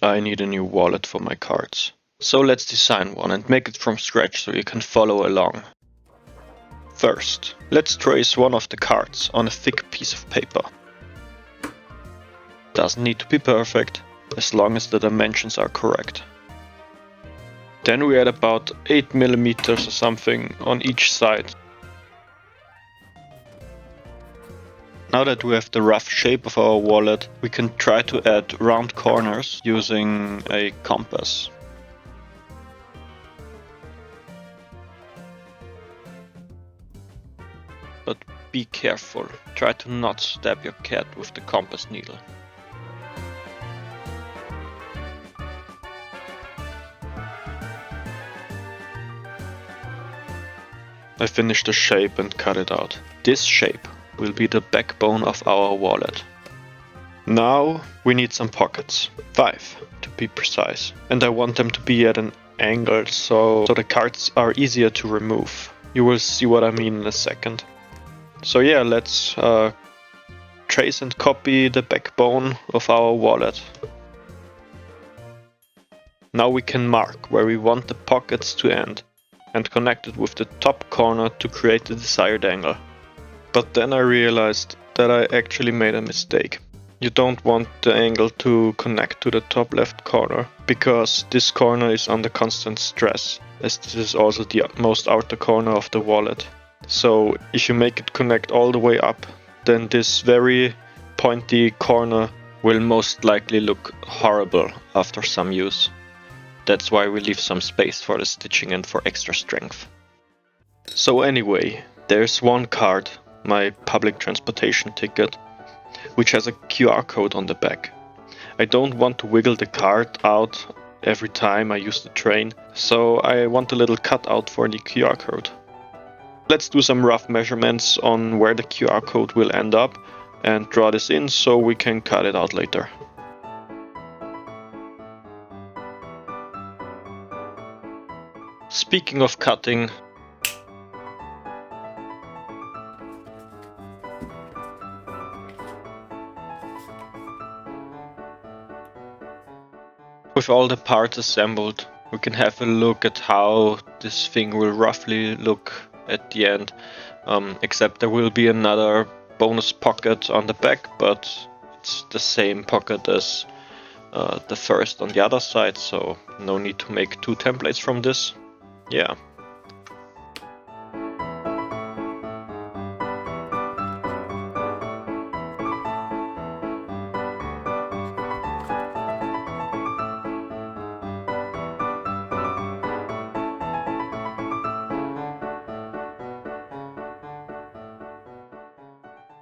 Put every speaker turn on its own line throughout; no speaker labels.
I need a new wallet for my cards. So let's design one and make it from scratch so you can follow along. First, let's trace one of the cards on a thick piece of paper. Doesn't need to be perfect, as long as the dimensions are correct. Then we add about 8 mm or something on each side. Now that we have the rough shape of our wallet, we can try to add round corners using a compass. But be careful, try to not stab your cat with the compass needle. I finished the shape and cut it out. This shape will be the backbone of our wallet. Now we need some pockets, 5 to be precise, and I want them to be at an angle so the cards are easier to remove. You will see what I mean in a second. So yeah, let's trace and copy the backbone of our wallet. Now we can mark where we want the pockets to end and connect it with the top corner to create the desired angle. But then I realized that I actually made a mistake. You don't want the angle to connect to the top left corner, because this corner is under constant stress, as this is also the most outer corner of the wallet. So if you make it connect all the way up, then this very pointy corner will most likely look horrible after some use. That's why we leave some space for the stitching and for extra strength. So anyway, there's one card, my public transportation ticket, which has a QR code on the back. I don't want to wiggle the card out every time I use the train, so I want a little cutout for the QR code. Let's do some rough measurements on where the QR code will end up and draw this in so we can cut it out later. Speaking of cutting, with all the parts assembled, we can have a look at how this thing will roughly look at the end, except there will be another bonus pocket on the back, but it's the same pocket as the first on the other side, so no need to make 2 templates from this. Yeah.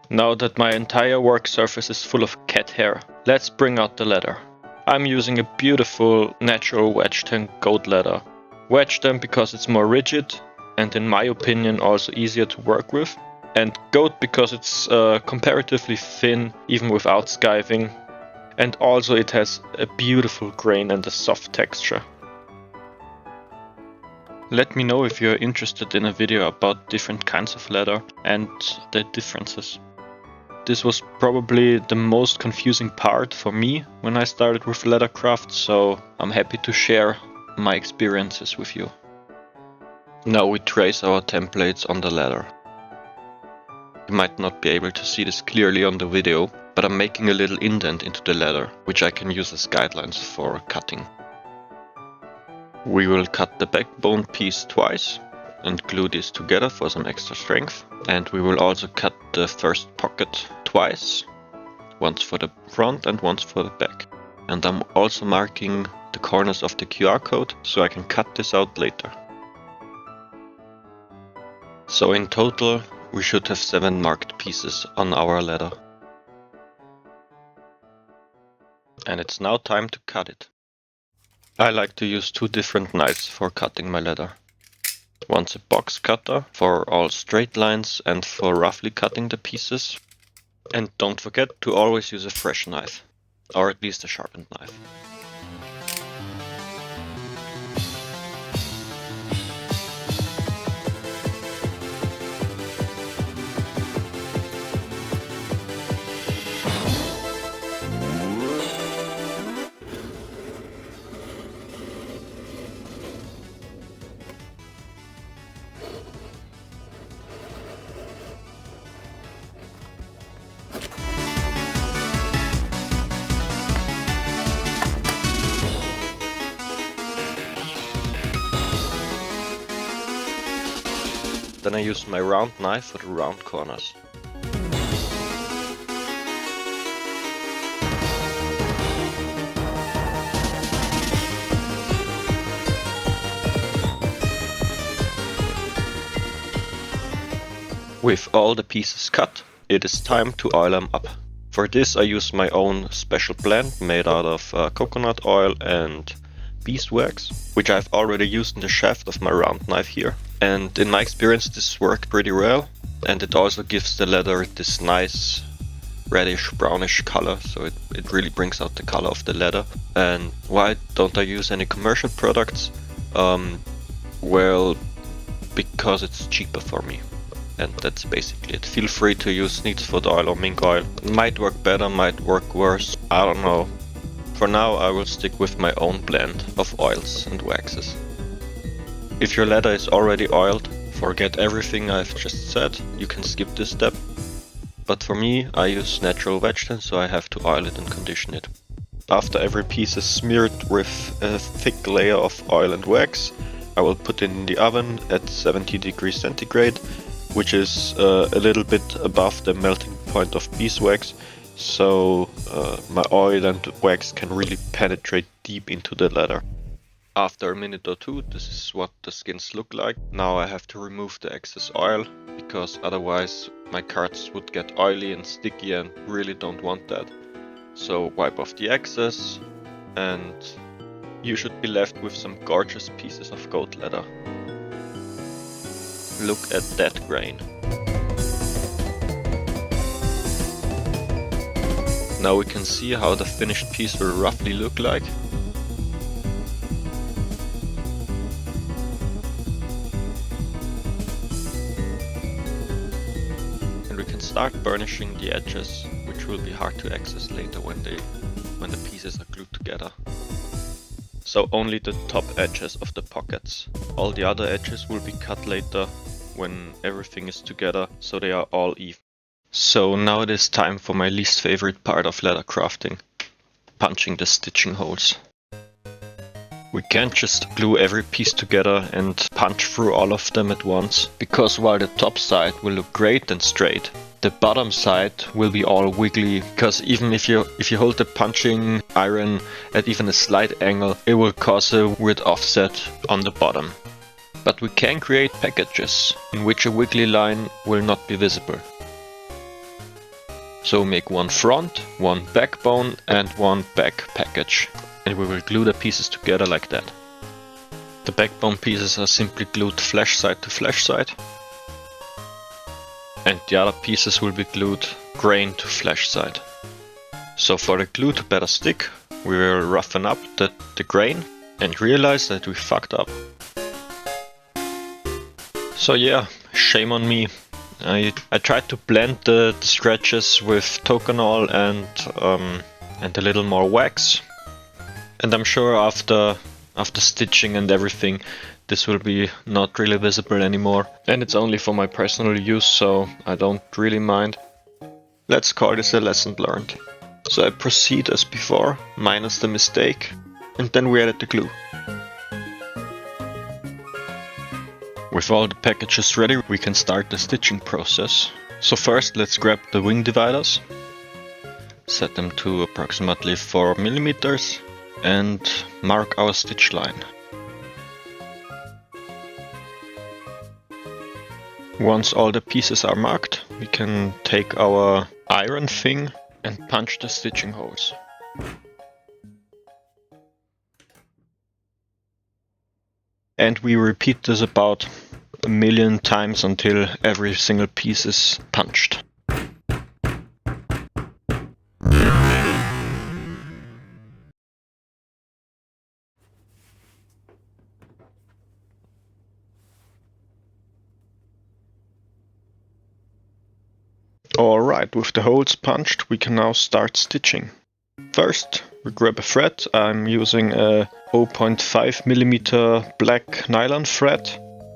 Now that my entire work surface is full of cat hair, let's bring out the leather. I'm using a beautiful natural wedge tan goat leather. Wedge tan because it's more rigid and in my opinion also easier to work with, and goat because it's comparatively thin even without skiving, and also it has a beautiful grain and a soft texture. Let me know if you're interested in a video about different kinds of leather and the differences. This was probably the most confusing part for me when I started with Leathercraft, so I'm happy to share my experiences with you. Now we trace our templates on the leather. You might not be able to see this clearly on the video, but I'm making a little indent into the leather, which I can use as guidelines for cutting. We will cut the backbone piece twice and glue this together for some extra strength. And we will also cut the first pocket twice, once for the front and once for the back. And I'm also marking the corners of the QR code so I can cut this out later. So in total we should have 7 marked pieces on our leather. And it's now time to cut it. I like to use 2 different knives for cutting my leather. One's a box cutter for all straight lines and for roughly cutting the pieces. And don't forget to always use a fresh knife, or at least a sharpened knife. Then I use my round knife for the round corners. With all the pieces cut, it is time to oil them up. For this I use my own special blend made out of coconut oil and beeswax, which I've already used in the shaft of my round knife here. And in my experience this worked pretty well, and it also gives the leather this nice reddish brownish color, so it really brings out the color of the leather. And why don't I use any commercial products? Well, because it's cheaper for me. And that's basically it. Feel free to use neatsfoot oil or mink oil. Might work better, might work worse, I don't know. For now I will stick with my own blend of oils and waxes. If your leather is already oiled, forget everything I've just said, you can skip this step. But for me, I use natural wedge tin, so I have to oil it and condition it. After every piece is smeared with a thick layer of oil and wax, I will put it in the oven at 70 degrees centigrade, which is a little bit above the melting point of beeswax, so my oil and wax can really penetrate deep into the leather. After a minute or two, this is what the skins look like. Now I have to remove the excess oil, because otherwise my cards would get oily and sticky and really don't want that. So wipe off the excess and you should be left with some gorgeous pieces of goat leather. Look at that grain. Now we can see how the finished piece will roughly look like. And we can start burnishing the edges, which will be hard to access later when the pieces are glued together. So only the top edges of the pockets. All the other edges will be cut later when everything is together, so they are all even. So now it is time for my least favorite part of leather crafting, punching the stitching holes. We can't just glue every piece together and punch through all of them at once, because while the top side will look great and straight, the bottom side will be all wiggly, because even if you hold the punching iron at even a slight angle, it will cause a weird offset on the bottom. But we can create packages in which a wiggly line will not be visible. So make one front, one backbone and one back package, and we will glue the pieces together like that. The backbone pieces are simply glued flash side to flash side, and the other pieces will be glued grain to flash side. So for the glue to better stick, we will roughen up the grain and realize that we fucked up. So yeah, shame on me. I tried to blend the scratches with toconol and a little more wax. And I'm sure after stitching and everything, this will be not really visible anymore. And it's only for my personal use, so I don't really mind. Let's call this a lesson learned. So I proceed as before, minus the mistake, and then we added the glue. With all the packages ready, we can start the stitching process. So first let's grab the wing dividers, set them to approximately 4 mm and mark our stitch line. Once all the pieces are marked, we can take our iron thing and punch the stitching holes. And we repeat this about 1,000,000 times until every single piece is punched. Alright, with the holes punched, we can now start stitching. First, we grab a thread. I'm using a 0.5 mm black nylon thread.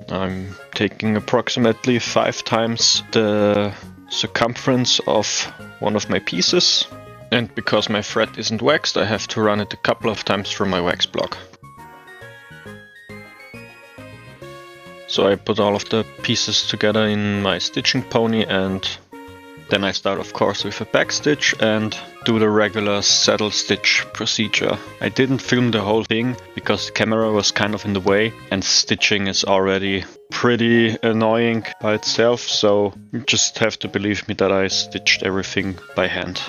I'm taking approximately 5 times the circumference of one of my pieces. And because my thread isn't waxed, I have to run it a couple of times through my wax block. So I put all of the pieces together in my stitching pony, and then I start of course with a back stitch and do the regular saddle stitch procedure. I didn't film the whole thing because the camera was kind of in the way, and stitching is already pretty annoying by itself, so you just have to believe me that I stitched everything by hand.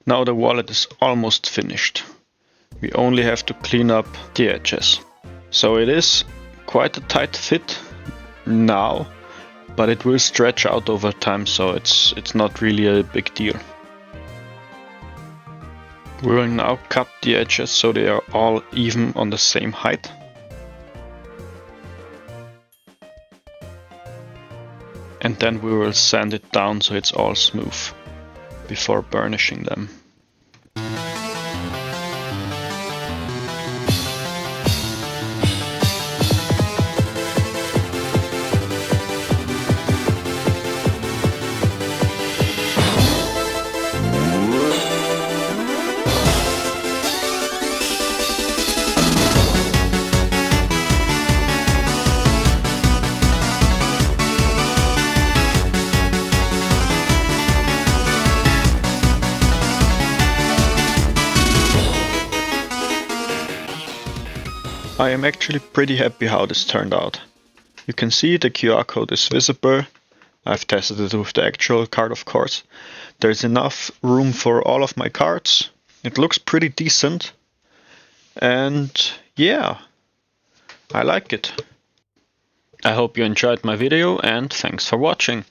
Now the wallet is almost finished. We only have to clean up the edges. So it is quite a tight fit now, but it will stretch out over time, so it's not really a big deal. We will now cut the edges so they are all even on the same height. And then we will sand it down so it's all smooth before burnishing them. I am actually pretty happy how this turned out. You can see the QR code is visible. I've tested it with the actual card, of course. There's enough room for all of my cards. It looks pretty decent. And yeah, I like it. I hope you enjoyed my video, and thanks for watching.